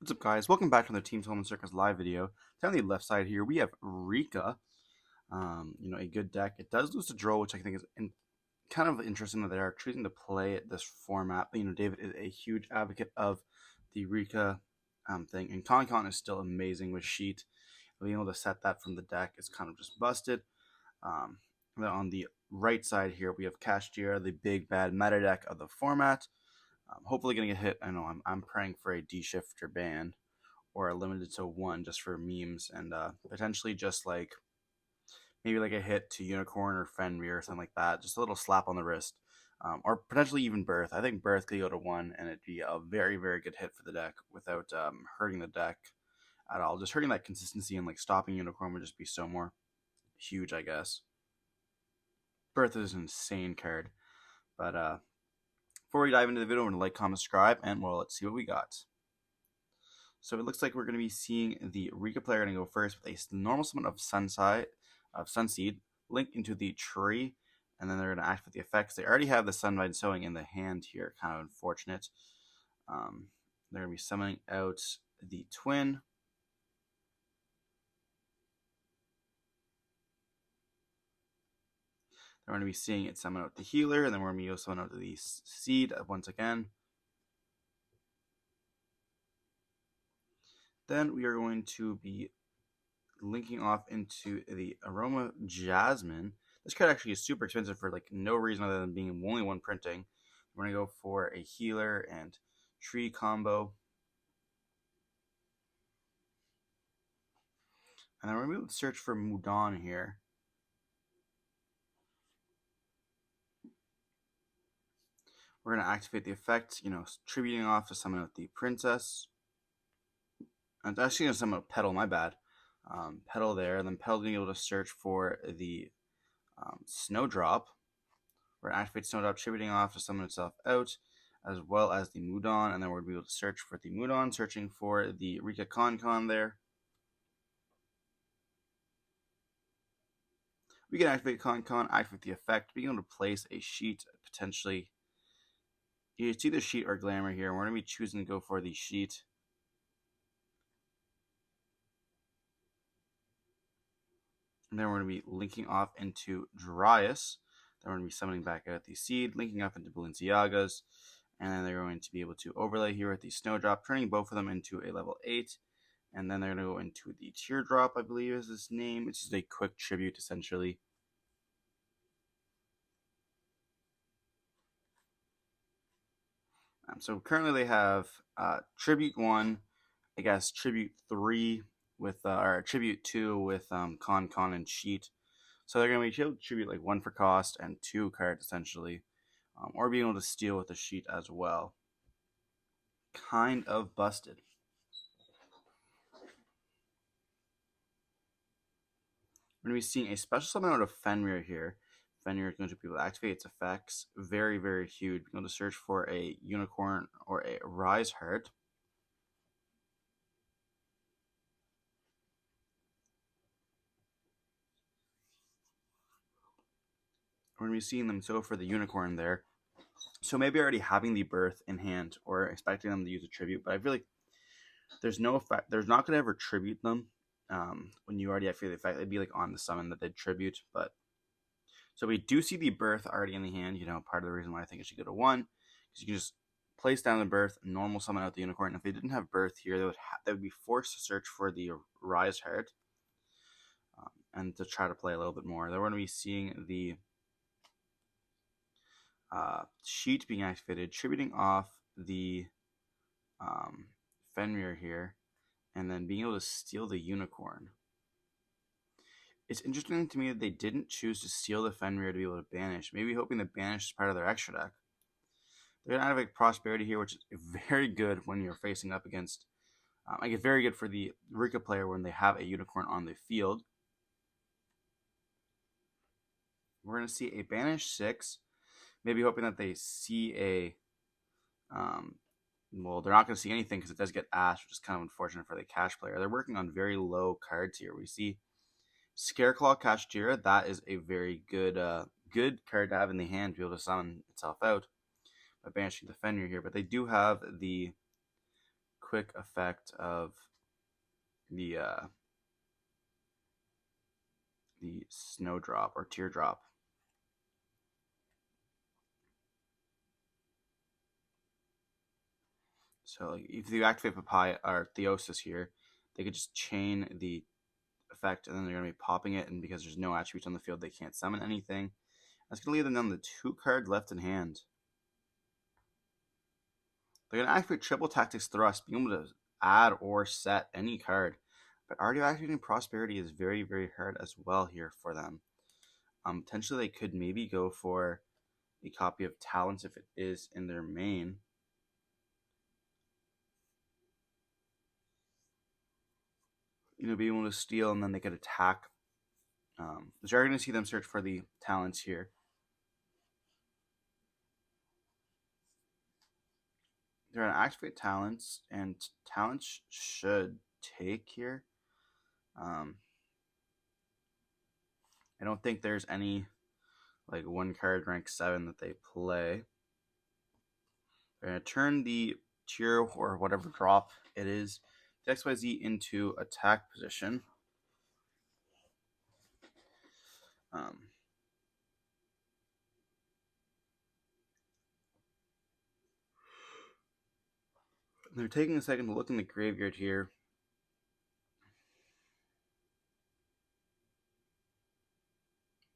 What's up, guys? Welcome back to the Team Solemn Circus live video. On the left side here, we have Rikka. A good deck. It does lose to Duel, which I think is kind of interesting that they're choosing to play this format. But, David is a huge advocate of the Rikka thing, and Con is still amazing with Sheet. Being able to set that from the deck is kind of just busted. And then on the right side here, we have Kashtira, the big bad meta deck of the format. Hopefully going to get hit. I know I'm praying for a D-shifter ban or a limited to one just for memes and potentially just like maybe like a hit to Unicorn or Fenrir or something like that. Just a little slap on the wrist. Or potentially even Birth. I think Birth could go to one and it'd be a very, very good hit for the deck without hurting the deck at all. Just hurting that consistency and like stopping Unicorn would just be so more huge, I guess. Birth is an insane card. But before we dive into the video, we're going to like, comment, subscribe, and well, let's see what we got. So it looks like we're going to be seeing the Rikka player going to go first with a normal summon of Sunseed, link into the tree, and then they're going to activate the effects. They already have the Sunvine Sowing in the hand here, kind of unfortunate. They're going to be summoning out the Twin. They're going to be seeing it summon out the Healer, and then we're going to be summon out the Seed once again. Then we are going to be linking off into the Aroma Jasmine. This card actually is super expensive for like no reason other than being only one printing. We're going to go for a Healer and Tree combo. And then we're going to be able to search for Mudan here. We're going to activate the effect, tributing off to summon out the Princess. I'm actually going to summon out Petal, my bad. Petal there, and then Petal being able to search for the Snowdrop. We're going to activate Snowdrop, tributing off to summon itself out, as well as the Mudan, and then we're going to be able to search for the Mudan, searching for the Rikka Con there. We can activate Con, activate the effect, being able to place a sheet, potentially. It's either sheet or glamour here. We're going to be choosing to go for the sheet. And then we're going to be linking off into Dryas. Then we're going to be summoning back out the Seed, linking up into Balenciagas. And then they're going to be able to overlay here with the Snowdrop, turning both of them into a level 8. And then they're going to go into the Teardrop, I believe is his name. It's just a quick tribute, essentially. So currently they have Tribute 1, I guess Tribute 3 with, or Tribute 2 with Con and Sheet. So they're going to be able to tribute like 1 for cost and 2 cards essentially. Or being able to steal with the Sheet as well. Kind of busted. We're going to be seeing a special summon out of Fenrir here. Fenrir is going to be able to activate its effects. Very, very huge. We're going to search for a Unicorn or a Rise Heart. We're going to be seeing them go for the Unicorn there. So maybe already having the Birth in hand or expecting them to use a tribute, but I feel like there's no effect. There's not going to ever tribute them when you already activate the effect. It'd be like on the summon that they'd tribute, but so we do see the Birth already in the hand. Part of the reason why I think it should go to 1 because you can just place down the Birth, normal summon out the Unicorn. And if they didn't have Birth here, they would be forced to search for the Rise Heart and to try to play a little bit more. They're going to be seeing the Sheet being activated, tributing off the Fenrir here, and then being able to steal the Unicorn. It's interesting to me that they didn't choose to steal the Fenrir to be able to banish, maybe hoping that banish is part of their extra deck. They're going to activate Prosperity here, which is very good when you're facing up against, very good for the Rikka player when they have a Unicorn on the field. We're going to see a banish 6, maybe hoping that they see a, well, they're not going to see anything because it does get Ash, which is kind of unfortunate for the Cash player. They're working on very low cards here. We see Scareclaw Kashtira. That is a very good good card to have in the hand to be able to summon itself out by banishing the Fenrir here. But they do have the quick effect of the snowdrop or teardrop. So if you activate Papaya or Theosis here, they could just chain the effect, and then they're going to be popping it, and because there's no attributes on the field, they can't summon anything. That's going to leave them down to 2 cards left in hand. They're going to activate Triple Tactics Thrust, being able to add or set any card. But already activating Prosperity is very, very hard as well here for them. Potentially they could maybe go for a copy of Talents if it is in their main. Be able to steal, and then they could attack. So you're going to see them search for the Talents here. They're going to activate Talents, and Talents should take here. I don't think there's any like 1 card rank 7 that they play. They're going to turn the tier or whatever drop it is, the XYZ, into attack position. They're taking a second to look in the graveyard here.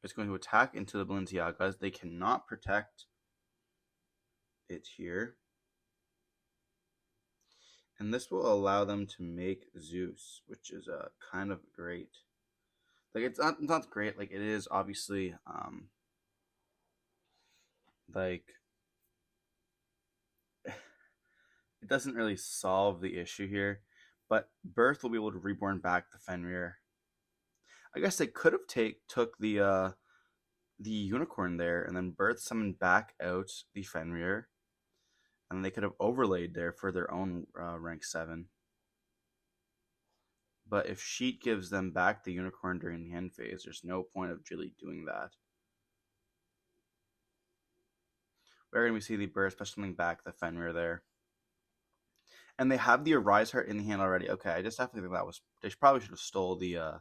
It's going to attack into the Balenciagas. They cannot protect it here. And this will allow them to make Zeus, which is kind of great. Like, it's not great. Like, it is obviously like it doesn't really solve the issue here, but Birth will be able to reborn back the Fenrir. I guess they could have took the unicorn there, and then Birth summoned back out the Fenrir, and they could have overlaid there for their own rank 7. But if Sheet gives them back the unicorn during the end phase, there's no point of really doing that. We're going to see the Birth specialing back the Fenrir there. And they have the Arise Heart in the hand already. Okay, I just definitely think that was... They probably should have stole the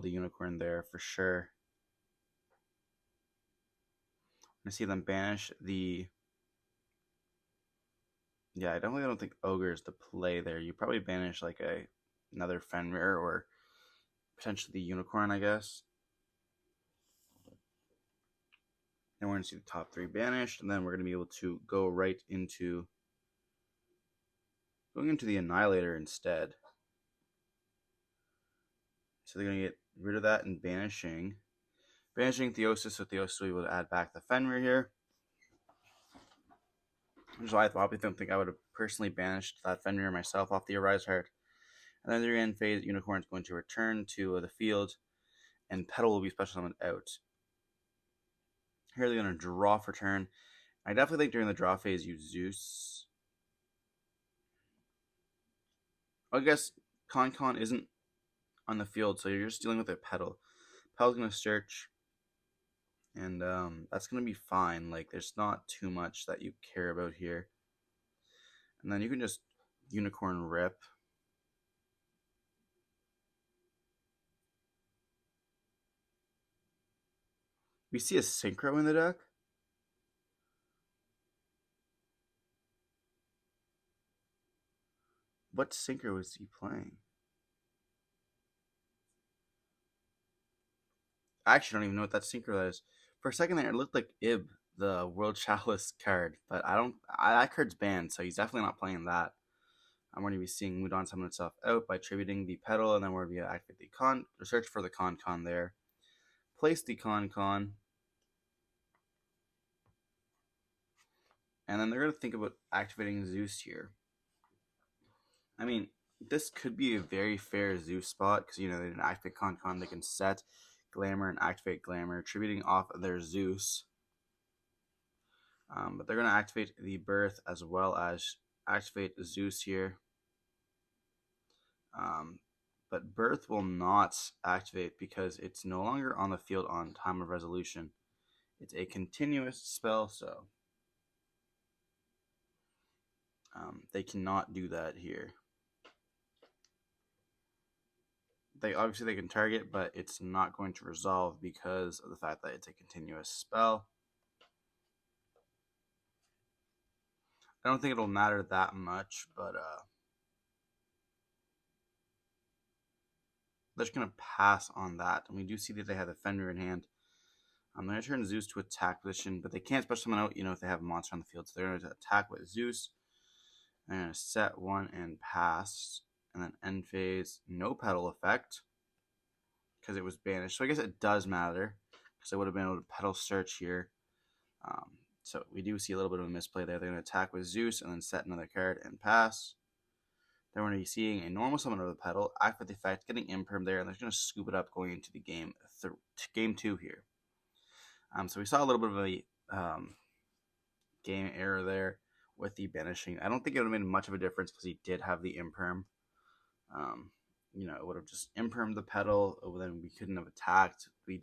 unicorn there for sure. I see them banish the... Yeah, I definitely don't think Ogre is the play there. You probably banish like another Fenrir or potentially the unicorn, I guess. And we're going to see the top 3 banished, and then we're going to be able to go right into... Going into the Annihilator instead. So they're going to get rid of that and banishing. Banishing Theosis, so Theosis will be able to add back the Fenrir here. Which is why I probably don't think I would have personally banished that Fenrir myself off the Arise Heart. And then the end phase, Unicorn is going to return to the field, and Petal will be special summoned out. Here they're going to draw for turn. I definitely think during the draw phase, use Zeus. I guess Con isn't on the field, so you're just dealing with a Petal. Petal's going to search, and that's going to be fine. Like, there's not too much that you care about here. And then you can just Unicorn rip. We see a Synchro in the deck. What Synchro is he playing? I actually don't even know what that Synchro is. For a second there, it looked like Ib, the World Chalice card, but that card's banned, so he's definitely not playing that. I'm going to be seeing Mudon summon itself out by tributing the Petal, and then we're going to activate the Con, or search for the Con there. Place the Con. And then they're going to think about activating Zeus here. I mean, this could be a very fair Zeus spot, because, they didn't activate Con, they can set Glamour and activate Glamour, tributing off their Zeus. But they're going to activate the Birth as well as activate Zeus here. But Birth will not activate because it's no longer on the field on Time of Resolution. It's a continuous spell, so They cannot do that here. They can target, but it's not going to resolve because of the fact that it's a continuous spell. I don't think it'll matter that much, but they're just gonna pass on that. And we do see that they have the Fenrir in hand. They're gonna turn Zeus to attack position, but they can't special summon out, if they have a monster on the field. So they're gonna attack with Zeus. They're gonna set one and pass, and then end phase, no pedal effect because it was banished. So I guess it does matter because I would have been able to pedal search here. So we do see a little bit of a misplay there. They're going to attack with Zeus and then set another card and pass. Then we're going to be seeing a normal summon of the pedal, activate the effect, getting imperm there, and they're going to scoop it up going into the game 2 here. So we saw a little bit of a game error there with the banishing. I don't think it would have made much of a difference because he did have the imperm. It would have just impermed the pedal. Then we couldn't have attacked. We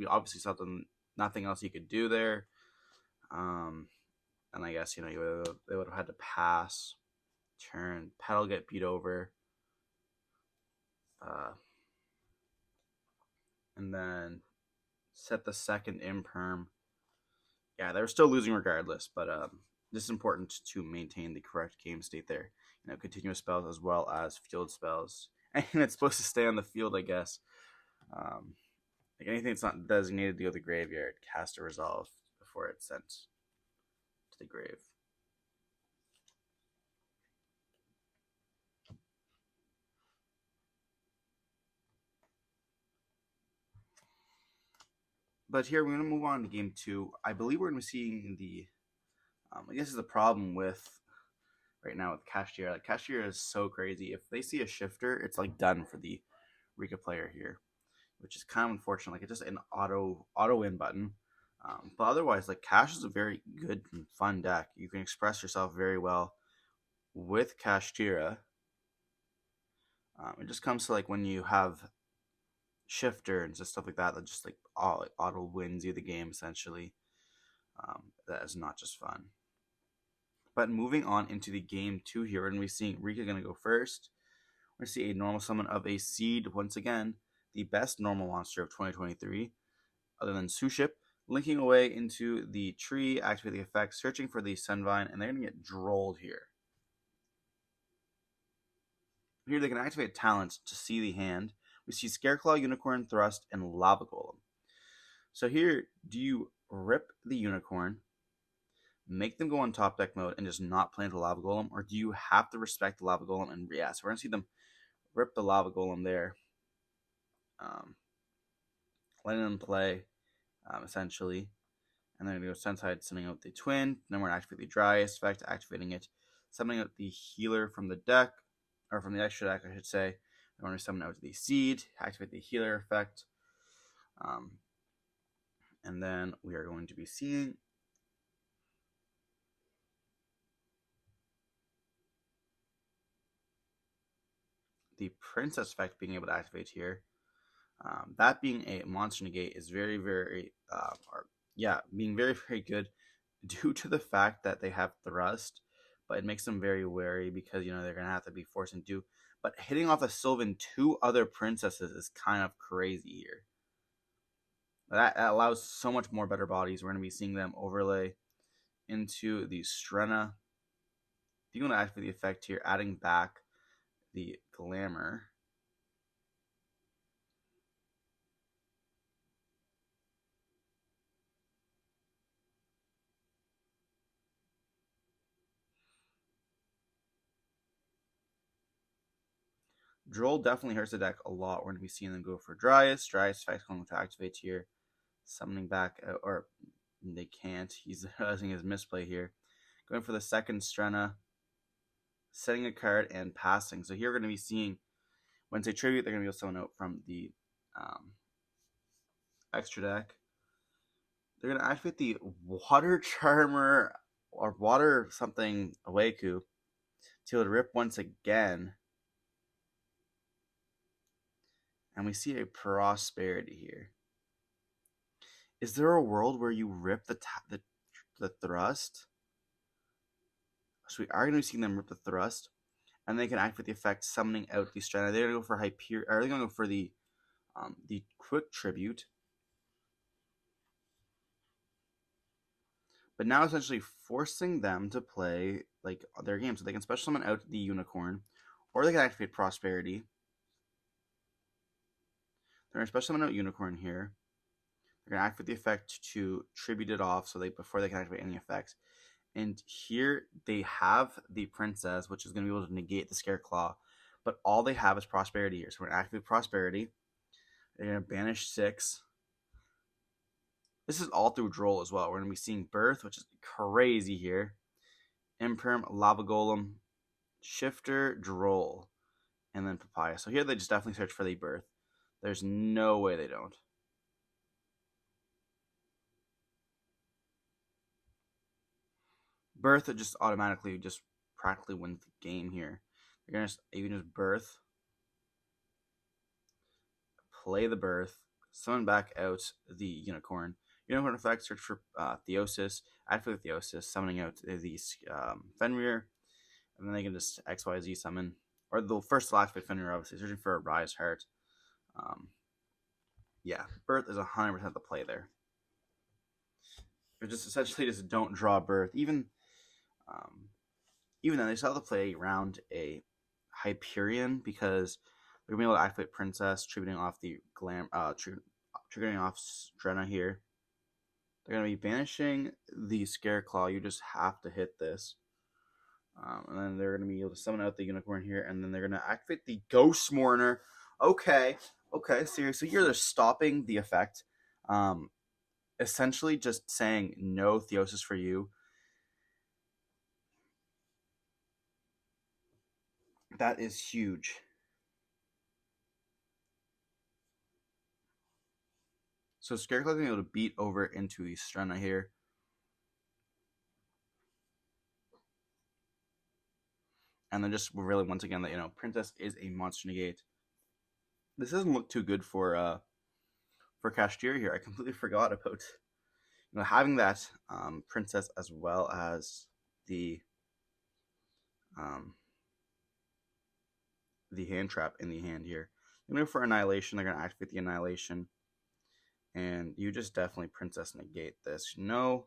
obviously saw nothing else he could do there. And I guess, they would have had to pass, turn, pedal get beat over. And then set the second imperm. Yeah, they were still losing regardless, but this is important to maintain the correct game state there. Continuous spells as well as field spells. And it's supposed to stay on the field, I guess. Like anything that's not designated to go to the graveyard has to resolve before it's sent to the grave. But here we're going to move on to game 2. I believe we're going to be seeing the, I guess is the problem with right now with Kashtira. Like Kashtira is so crazy. If they see a shifter, it's like done for the Rikka player here, which is kind of unfortunate. Like it's just an auto win button. But otherwise, like Cash is a very good and fun deck. You can express yourself very well with Kashtira. It just comes to like when you have shifter and just stuff like that just like auto wins you the game essentially. That is not just fun. But moving on into the game 2 here, we're going to be seeing Rikka going to go first. We're going to see a normal summon of a Seed once again, the best normal monster of 2023, other than Suship, linking away into the tree, activate the effect, searching for the Sunvine, and they're going to get drolled here. Here they can activate talents to see the hand. We see Scareclaw, Unicorn, Thrust, and Lava Golem. So here, do you rip the Unicorn, make them go on top deck mode, and just not play into Lava Golem, or do you have to respect the Lava Golem? And yeah, so we're going to see them rip the Lava Golem there. Letting them play, essentially. And then we're going to go Sunside, sending out the Twin. Then we're going to activate the Dryas effect, activating it, summoning out the Healer from the deck, or from the extra deck, I should say. Then we're going to summon out the Seed, activate the Healer effect. And then we are going to be seeing the Princess effect being able to activate here. That being a monster negate is very, very, being very, very good due to the fact that they have Thrust, but it makes them very wary because, they're going to have to be forced into. But hitting off a Sylvan 2 other princesses is kind of crazy here. That allows so much more better bodies. We're going to be seeing them overlay into the Strenna. If you want to activate the effect here, adding back the Glamour. Droll definitely hurts the deck a lot. We're going to be seeing them go for Dryas. Dryas effect going to activate here. Summoning back, or they can't. He's using his misplay here. Going for the second Strenna. Setting a card and passing. So here we're going to be seeing, when they tribute, they're going to be able to summon out from the extra deck. They're going to activate the Water Charmer or Water something Awaku to rip once again. And we see a Prosperity here. Is there a world where you rip the Thrust? So we are going to be seeing them rip the thrust, and they can activate the effect summoning out the Strata. They're going to go for Hyperion, or they're going to go for the quick tribute. But now essentially forcing them to play like their game, so they can special summon out the Unicorn, or they can activate Prosperity. They're going to special summon out Unicorn here. They're going to activate the effect to tribute it off, so before they can activate any effects. And here they have the Princess, which is going to be able to negate the Scareclaw, but all they have is Prosperity here. So we're going to activate Prosperity. They're going to banish 6. This is all through Droll as well. We're going to be seeing Birth, which is crazy here. Imperm, Lava Golem, Shifter, Droll, and then Papaya. So here they just definitely search for the Birth. There's no way they don't. Birth just automatically just practically wins the game here. You're gonna you can just Birth, play the Birth, summon back out the Unicorn. Unicorn effect, search for Theosis, activate Theosis, summoning out the Fenrir, and then they can just XYZ summon, or they'll first activate Fenrir, obviously, searching for a Rise Heart. Yeah, Birth is 100% the play there. But just essentially just don't draw Birth. Even then, they still have to play around a Hyperion because they're going to be able to activate Princess, tributing off the triggering off Strenna here. They're going to be banishing the Scareclaw. You just have to hit this. And then they're going to be able to summon out the Unicorn here, and then they're going to activate the Ghost Mourner. Okay, seriously, you're just stopping the effect. Essentially just saying no Theosis for you. That is huge. So Scarecrow being able to beat over into the Strenna here. And then just really, once again, that Princess is a monster negate. This doesn't look too good for Kashtira here. I completely forgot about having that Princess as well as the hand trap in the hand here. You're going to go for Annihilation. They're going to activate the Annihilation. And you just definitely Princess negate this. No.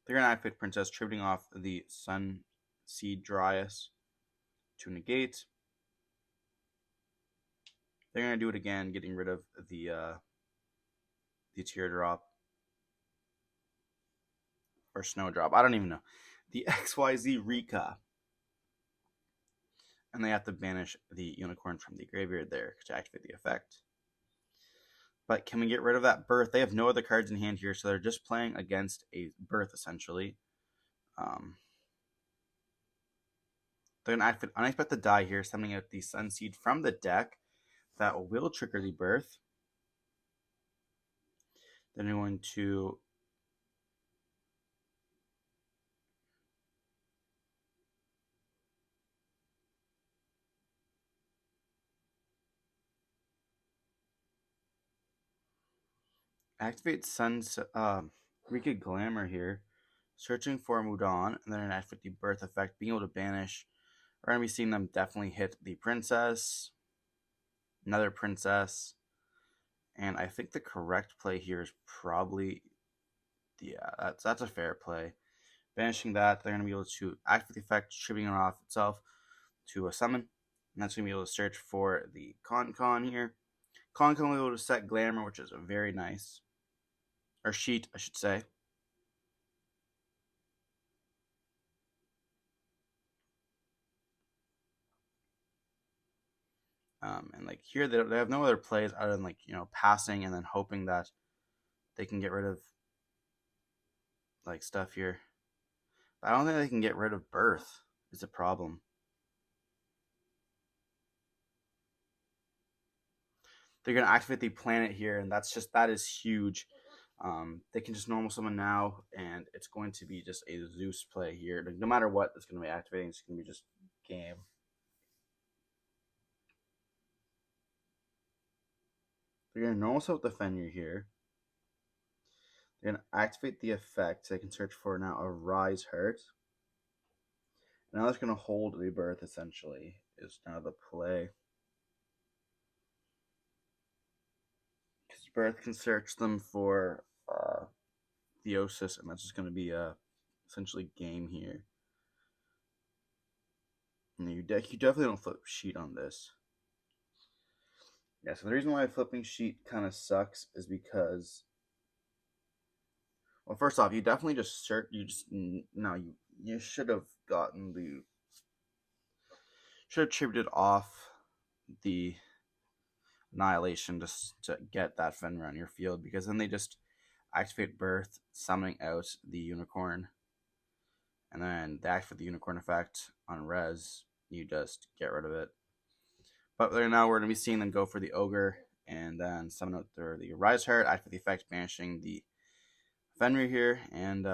They're going to activate Princess, tributing off the Sun Seed Dryas to negate. They're going to do it again, getting rid of the Teardrop. Or Snowdrop. I don't even know. The XYZ Rikka. And they have to banish the Unicorn from the graveyard there to activate the effect. But can we get rid of that Birth? They have no other cards in hand here, so they're just playing against a Birth, essentially. They're going to activate Unexpected Die here, summoning out the Sunseed from the deck. That will trigger the Birth. Then they're going to activate Rikka Glamour here, searching for Mudan, and then an activate the Birth effect, being able to banish. We're going to be seeing them definitely hit the Princess, another Princess, and I think the correct play here is probably, yeah, that's a fair play. Banishing that, they're going to be able to activate the effect, tributing it off itself to a summon, and that's going to be able to search for the Con here. Con will be able to set Glamour, which is very nice. Or Sheet, I should say. And like here, they have no other plays other than passing and then hoping that they can get rid of stuff here. But I don't think they can get rid of Birth. Is a problem. They're gonna activate the planet here, and that is huge. They can just normal summon now, and it's going to be just a Zeus play here. No matter what, it's going to be activating. It's going to be just game. They're going to normal set with the Fenrir here. They're going to activate the effect. So they can search for now a Rise Hurt. Now it's going to hold the birth, essentially, is now the play. Because birth can search them for Theosis, and that's just going to be essentially game here. And you definitely don't flip sheet on this. Yeah, so the reason why flipping sheet kind of sucks is because, well, first off, you definitely just search. You should have gotten the should have tributed off the Annihilation just to get that Fenrir on your field, because then they just activate Birth, summoning out the Unicorn, and then they activate the Unicorn effect on res. You just get rid of it. But now we're going to be seeing them go for the Ogre and then summon out the Rise Heart, activate the effect, banishing the Fenrir here. And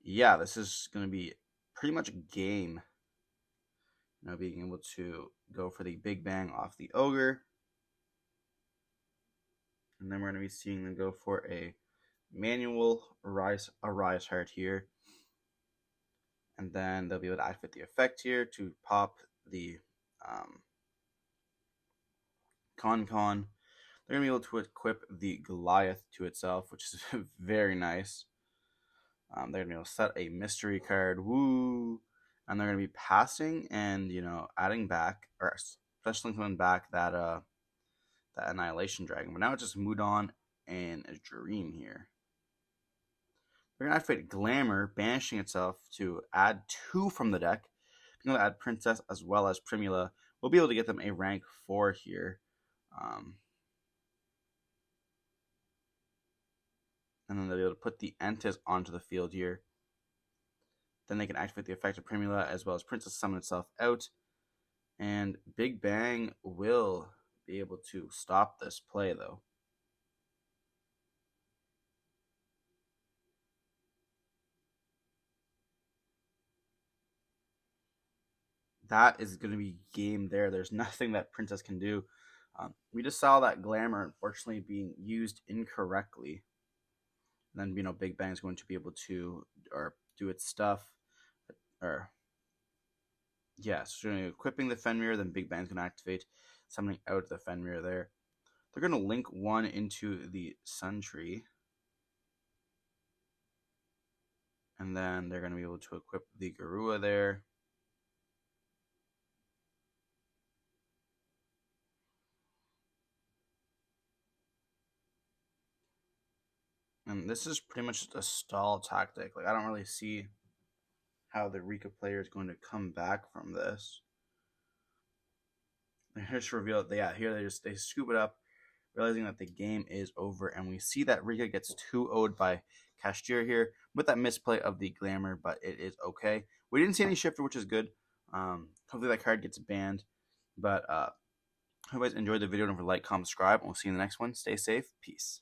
yeah, this is going to be pretty much a game. Now being able to go for the Big Bang off the Ogre. And then we're going to be seeing them go for a manual Rise Heart here. And then they'll be able to activate the effect here to pop the Con. They're going to be able to equip the Goliath to itself, which is very nice. They're going to be able to set a mystery card. Woo! And they're going to be passing and, adding back, or especially coming back that Annihilation Dragon. But now it's just Mudon and a Dream here. They're going to activate Glamour, banishing itself to add 2 from the deck. Being able to add Princess as well as Primula. We'll be able to get them a rank 4 here. And then they'll be able to put the Entis onto the field here. Then they can activate the effect of Primula as well as Princess summon itself out. And Big Bang will be able to stop this play, though. That is going to be game there. There's nothing that Princess can do. We just saw that Glamour, unfortunately, being used incorrectly. And then, Big Bang is going to be able to do its stuff. So equipping the Fenrir, then Big Bang's going to activate, summoning out the Fenrir there. They're going to link 1 into the Sun Tree. And then they're going to be able to equip the Garua there. And this is pretty much just a stall tactic. I don't really see how the Rikka player is going to come back from this. They just reveal that, here they scoop it up, realizing that the game is over. And we see that Rikka gets 2-0'd by Kashtira here with that misplay of the Glamour, but it is okay. We didn't see any Shifter, which is good. Hopefully that card gets banned. But hope you guys enjoyed the video. Don't forget to like, comment, subscribe, and we'll see you in the next one. Stay safe. Peace.